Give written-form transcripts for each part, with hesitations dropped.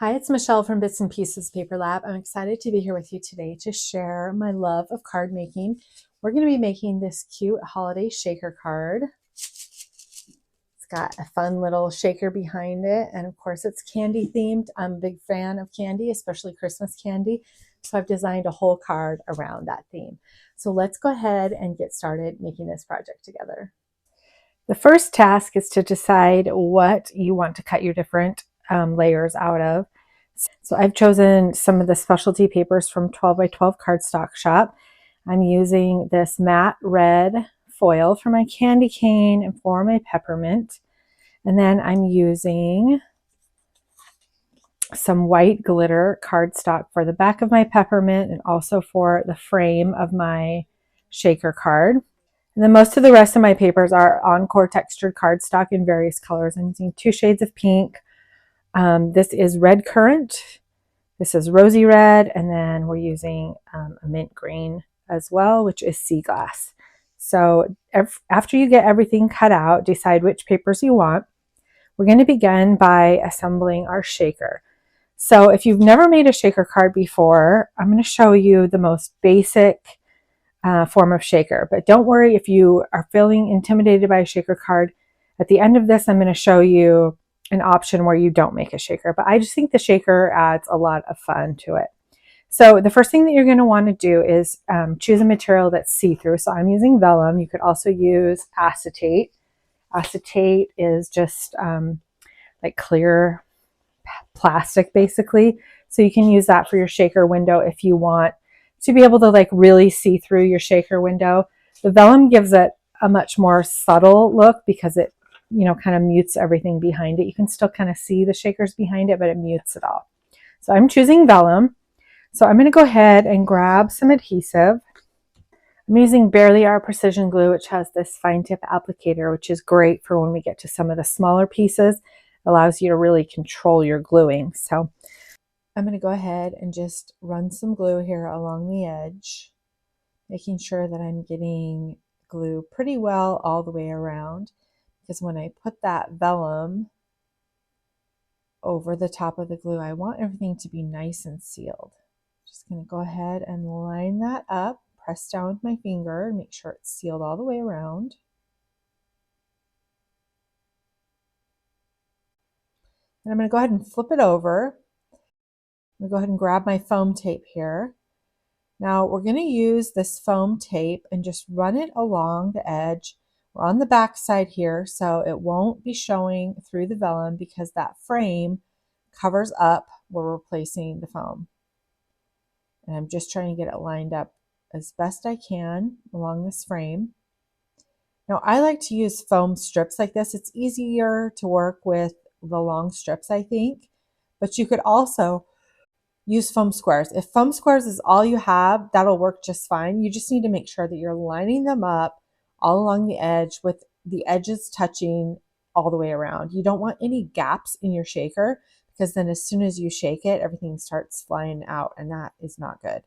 Hi, it's Michelle from Bits and Pieces Paper Lab. I'm excited to be here with you today to share my love of card making. We're going to be making this cute holiday shaker card. It's got a fun little shaker behind it, and of course it's candy themed. I'm a big fan of candy, especially Christmas candy, so I've designed a whole card around that theme. So let's go ahead and get started making this project together. The first task is to decide what you want to cut your different layers out of. So I've chosen some of the specialty papers from 12 by 12 Cardstock Shop. I'm using this matte red foil for my candy cane and for my peppermint. And then I'm using some white glitter cardstock for the back of my peppermint and also for the frame of my shaker card. And then most of the rest of my papers are encore textured cardstock in various colors. I'm using 2 shades of pink. This is red currant. This is rosy red, and then we're using a mint green as well, which is sea glass. So after you get everything cut out, decide which papers you want. We're going to begin by assembling our shaker. So if you've never made a shaker card before, I'm going to show you the most basic form of shaker. But don't worry if you are feeling intimidated by a shaker card. At the end of this, I'm going to show you an option where you don't make a shaker, but I just think the shaker adds a lot of fun to it. So the first thing that you're going to want to do is choose a material that's see-through. So I'm using vellum. You could also use acetate. Acetate is just like clear plastic basically. So you can use that for your shaker window if you want to be able to like really see through your shaker window. The vellum gives it a much more subtle look because it kind of mutes everything behind it. You can still kind of see the shakers behind it, but it mutes it all. So I'm choosing vellum. So I'm going to go ahead and grab some adhesive. I'm using Barely Art Precision Glue, which has this fine tip applicator, which is great for when we get to some of the smaller pieces. It allows you to really control your gluing. So I'm going to go ahead and just run some glue here along the edge, making sure that I'm getting glue pretty well all the way around. Because when I put that vellum over the top of the glue, I want everything to be nice and sealed. Just going to go ahead and line that up, press down with my finger and make sure it's sealed all the way around. And I'm going to go ahead and flip it over. I'm going to go ahead and grab my foam tape here. Now we're going to use this foam tape and just run it along the edge. We're on the back side here, so it won't be showing through the vellum because that frame covers up where we're placing the foam. And I'm just trying to get it lined up as best I can along this frame. Now I like to use foam strips like this. It's easier to work with the long strips, I think, but you could also use foam squares. If foam squares is all you have, that'll work just fine. You just need to make sure that you're lining them up all along the edge with the edges touching all the way around. You don't want any gaps in your shaker because then as soon as you shake it, everything starts flying out and that is not good.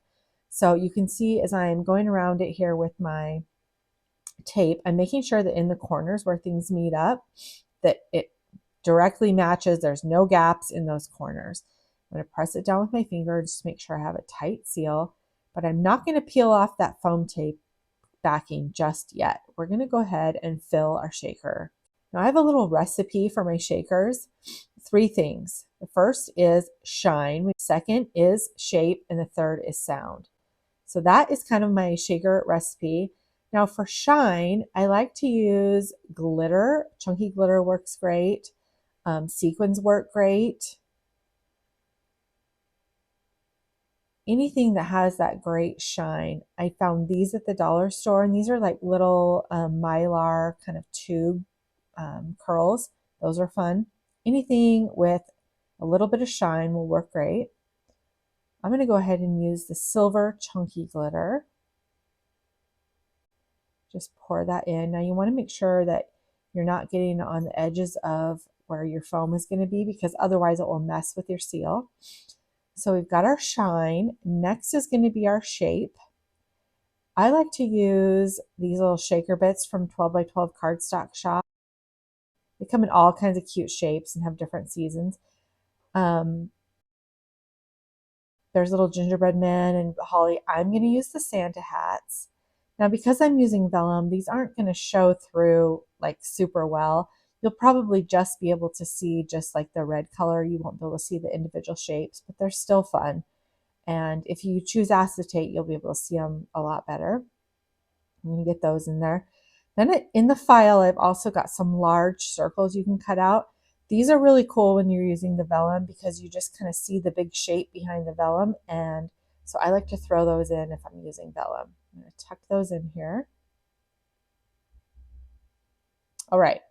So you can see as I'm going around it here with my tape, I'm making sure that in the corners where things meet up, that it directly matches. There's no gaps in those corners. I'm going to press it down with my finger just to make sure I have a tight seal, but I'm not going to peel off that foam tape backing just yet. We're going to go ahead and fill our shaker. Now I have a little recipe for my shakers. 3 things. The first is shine, the second is shape, and the third is sound. So that is kind of my shaker recipe. Now for shine, I like to use glitter. Chunky glitter works great. Sequins work great. Anything that has that great shine. I found these at the dollar store, and these are like little mylar kind of tube curls. Those are fun. Anything with a little bit of shine will work great. I'm going to go ahead and use the silver chunky glitter. Just pour that in. Now you want to make sure that you're not getting on the edges of where your foam is going to be because otherwise it will mess with your seal. So we've got our shine. Next is going to be our shape. I like to use these little shaker bits from 12 by 12 Cardstock Shop. They come in all kinds of cute shapes and have different seasons. There's little gingerbread men and holly. I'm going to use the Santa hats. Now, because I'm using vellum, these aren't going to show through like super well. You'll probably just be able to see just like the red color. You won't be able to see the individual shapes, but they're still fun. And if you choose acetate, you'll be able to see them a lot better. I'm going to get those in there. Then in the file, I've also got some large circles you can cut out. These are really cool when you're using the vellum because you just kind of see the big shape behind the vellum. And so I like to throw those in if I'm using vellum. I'm going to tuck those in here. All right,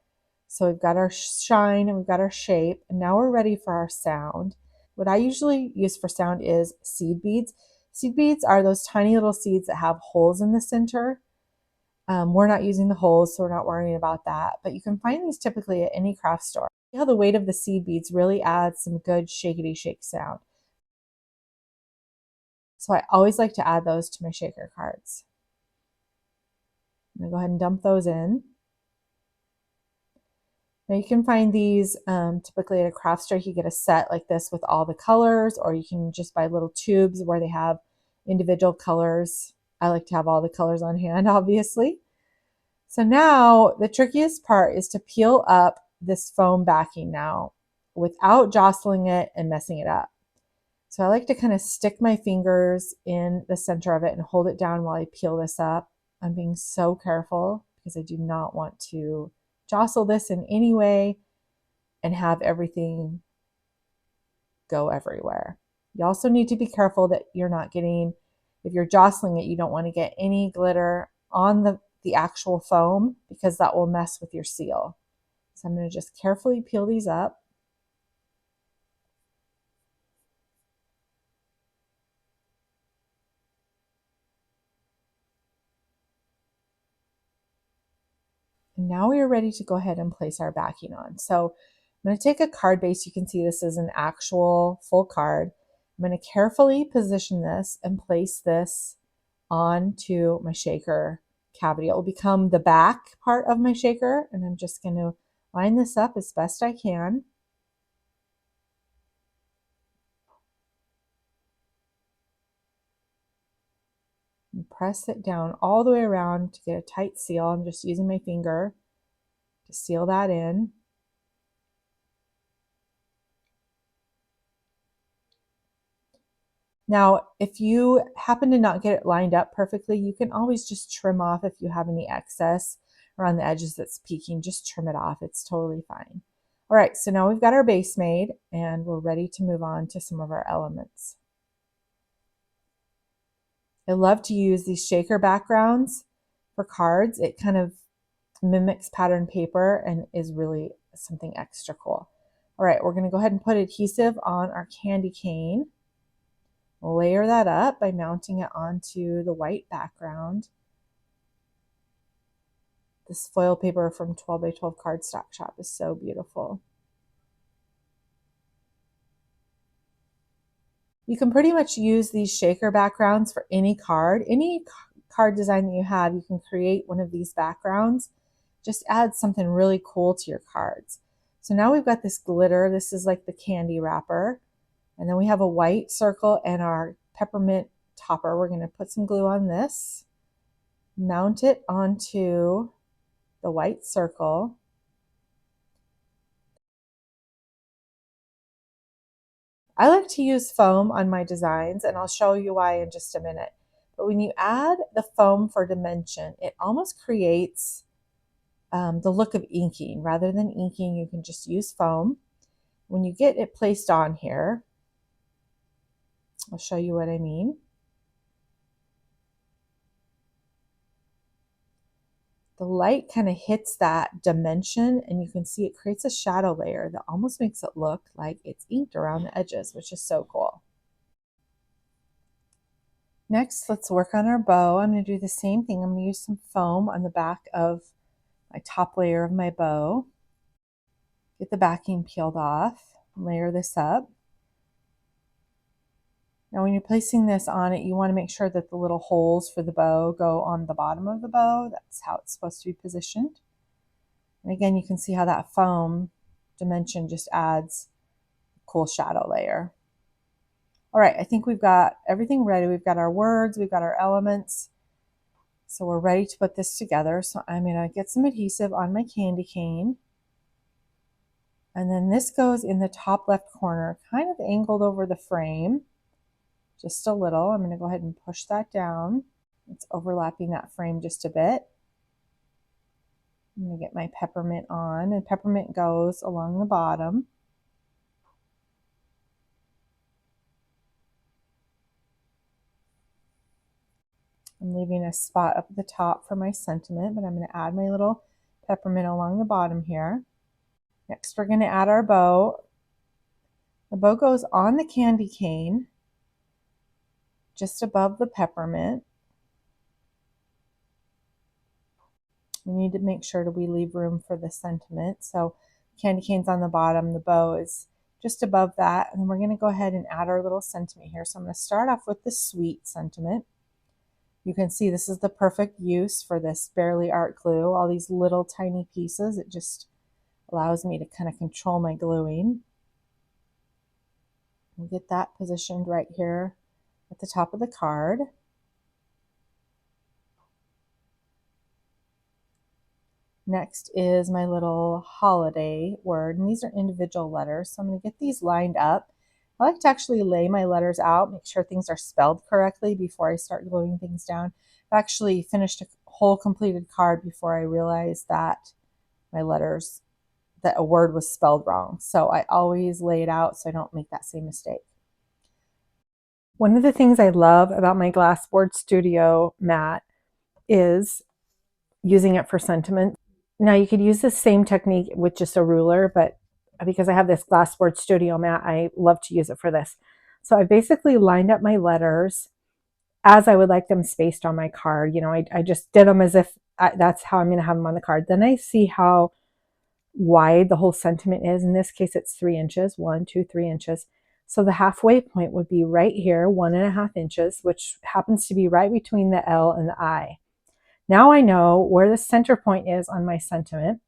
so we've got our shine and we've got our shape, and now we're ready for our sound. What I usually use for sound is seed beads. Seed beads are those tiny little seeds that have holes in the center. We're not using the holes, so we're not worrying about that. But you can find these typically at any craft store. See how the weight of the seed beads really adds some good shakety shake sound. So I always like to add those to my shaker cards. I'm going to go ahead and dump those in. Now you can find these typically at a craft store. You get a set like this with all the colors, or you can just buy little tubes where they have individual colors. I like to have all the colors on hand, obviously. So now the trickiest part is to peel up this foam backing now without jostling it and messing it up. So I like to kind of stick my fingers in the center of it and hold it down while I peel this up. I'm being so careful because I do not want to jostle this in any way and have everything go everywhere. You also need to be careful that you're not getting, if you're jostling it, you don't want to get any glitter on the actual foam because that will mess with your seal. So I'm going to just carefully peel these up. And now we are ready to go ahead and place our backing on. So I'm going to take a card base. You can see this is an actual full card. I'm going to carefully position this and place this onto my shaker cavity. It will become the back part of my shaker, and I'm just going to line this up as best I can. And press it down all the way around to get a tight seal. I'm just using my finger to seal that in. Now, if you happen to not get it lined up perfectly, you can always just trim off if you have any excess around the edges that's peeking. Just trim it off. It's totally fine. All right, so now we've got our base made and we're ready to move on to some of our elements. I love to use these shaker backgrounds for cards. It kind of mimics pattern paper and is really something extra cool. All right, we're going to go ahead and put adhesive on our candy cane. Layer that up by mounting it onto the white background. This foil paper from 12 by 12 Cardstock Shop is so beautiful. You can pretty much use these shaker backgrounds for any card. Any card design that you have, you can create one of these backgrounds. Just add something really cool to your cards. So now we've got this glitter. This is like the candy wrapper. And then we have a white circle and our peppermint topper. We're going to put some glue on this, mount it onto the white circle. I like to use foam on my designs, and I'll show you why in just a minute. But when you add the foam for dimension, it almost creates the look of inking. Rather than inking, you can just use foam. When you get it placed on here, I'll show you what I mean. The light kind of hits that dimension and you can see it creates a shadow layer that almost makes it look like it's inked around the edges, which is so cool. Next, let's work on our bow. I'm going to do the same thing. I'm going to use some foam on the back of my top layer of my bow. Get the backing peeled off, layer this up. Now when you're placing this on it, you want to make sure that the little holes for the bow go on the bottom of the bow. That's how it's supposed to be positioned. And again, you can see how that foam dimension just adds a cool shadow layer. All right, I think we've got everything ready. We've got our words, we've got our elements. So we're ready to put this together. So I'm gonna get some adhesive on my candy cane. And then this goes in the top left corner, kind of angled over the frame, just a little. I'm gonna go ahead and push that down. It's overlapping that frame just a bit. I'm gonna get my peppermint on, and peppermint goes along the bottom. I'm leaving a spot up at the top for my sentiment, but I'm going to add my little peppermint along the bottom here. Next, we're going to add our bow. The bow goes on the candy cane, just above the peppermint. We need to make sure that we leave room for the sentiment. So candy cane's on the bottom, the bow is just above that. And then we're going to go ahead and add our little sentiment here. So I'm going to start off with the sweet sentiment. You can see this is the perfect use for this Barely Art glue. All these little tiny pieces, it just allows me to kind of control my gluing. And get that positioned right here at the top of the card. Next is my little holiday word, and these are individual letters. So I'm going to get these lined up. I like to actually lay my letters out, make sure things are spelled correctly before I start gluing things down. I've actually finished a whole completed card before I realized that that a word was spelled wrong. So I always lay it out so I don't make that same mistake. One of the things I love about my Glassboard Studio mat is using it for sentiment. Now you could use the same technique with just a ruler, but because I have this Glassboard Studio mat, I love to use it for this. So I basically lined up my letters as I would like them spaced on my card. You know, I just did them as if that's how I'm going to have them on the card. Then I see how wide the whole sentiment is. In this case, it's 3 inches, 1, 2, 3 inches. So the halfway point would be right here, 1.5 inches, which happens to be right between the L and the I. Now I know where the center point is on my sentiment,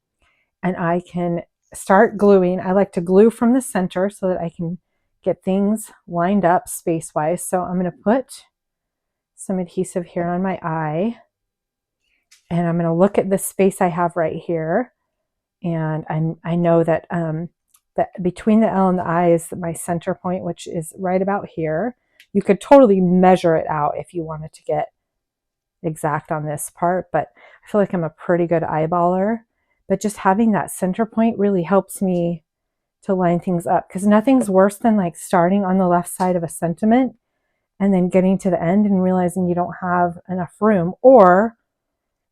and I can start gluing. I like to glue from the center so that I can get things lined up space-wise. So I'm going to put some adhesive here on my eye, and I'm going to look at the space I have right here. And I know that that between the L and the I is my center point, which is right about here. You could totally measure it out if you wanted to get exact on this part, but I feel like I'm a pretty good eyeballer. But just having that center point really helps me to line things up, because nothing's worse than like starting on the left side of a sentiment and then getting to the end and realizing you don't have enough room, or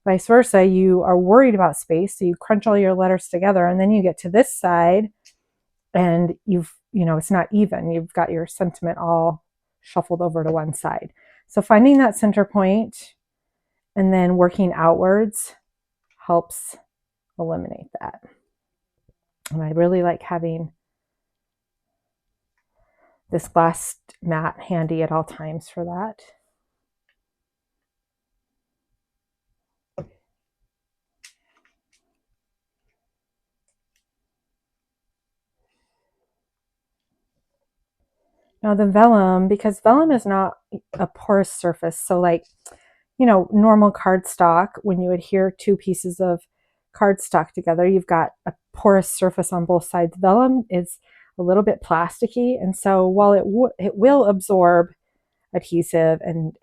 vice versa, you are worried about space, so you crunch all your letters together, and then you get to this side and it's not even. You've got your sentiment all shuffled over to one side. So finding that center point and then working outwards helps eliminate that. And I really like having this glass mat handy at all times for that. Now the vellum, because vellum is not a porous surface, so like, normal cardstock, when you adhere 2 pieces of cardstock together, you've got a porous surface on both sides. Vellum is a little bit plasticky, and so while it will absorb adhesive and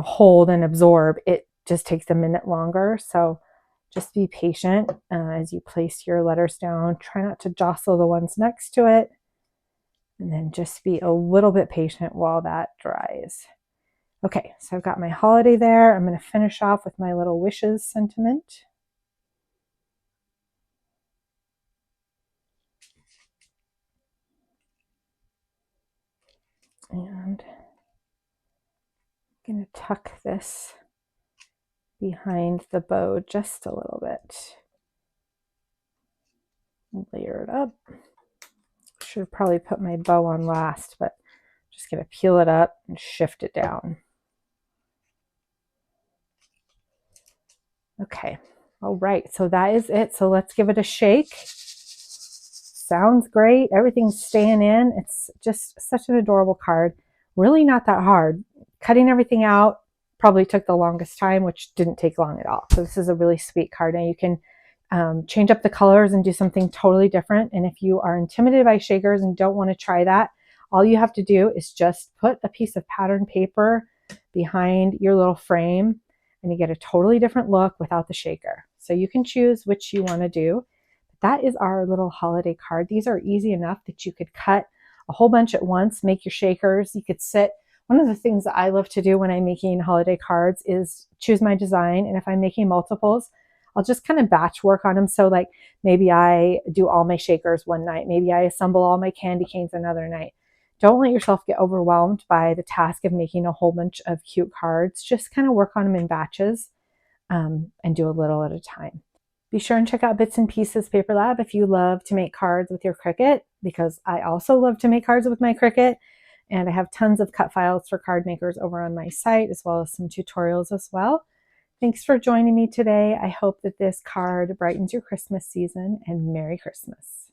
hold and absorb, it just takes a minute longer. So just be patient as you place your letters down. Try not to jostle the ones next to it, and then just be a little bit patient while that dries. Okay, so I've got my holiday there. I'm going to finish off with my little wishes sentiment. And I'm going to tuck this behind the bow just a little bit. Layer it up. Should have probably put my bow on last, but I'm just going to peel it up and shift it down. Okay, all right, so that is it. So let's give it a shake. sounds great. Everything's staying in. It's just such an adorable card. Really not that hard. Cutting everything out probably took the longest time, which didn't take long at all. So this is a really sweet card. Now you can change up the colors and do something totally different. And if you are intimidated by shakers and don't want to try that, all you have to do is just put a piece of pattern paper behind your little frame and you get a totally different look without the shaker. So you can choose which you want to do. That is our little holiday card. These are easy enough that you could cut a whole bunch at once, make your shakers. You could sit. One of the things that I love to do when I'm making holiday cards is choose my design. And if I'm making multiples, I'll just kind of batch work on them. So like maybe I do all my shakers one night. Maybe I assemble all my candy canes another night. Don't let yourself get overwhelmed by the task of making a whole bunch of cute cards. Just kind of work on them in batches and do a little at a time. Be sure and check out Bits and Pieces Paper Lab if you love to make cards with your Cricut, because I also love to make cards with my Cricut. And I have tons of cut files for card makers over on my site, as well as some tutorials as well. Thanks for joining me today. I hope that this card brightens your Christmas season, and Merry Christmas.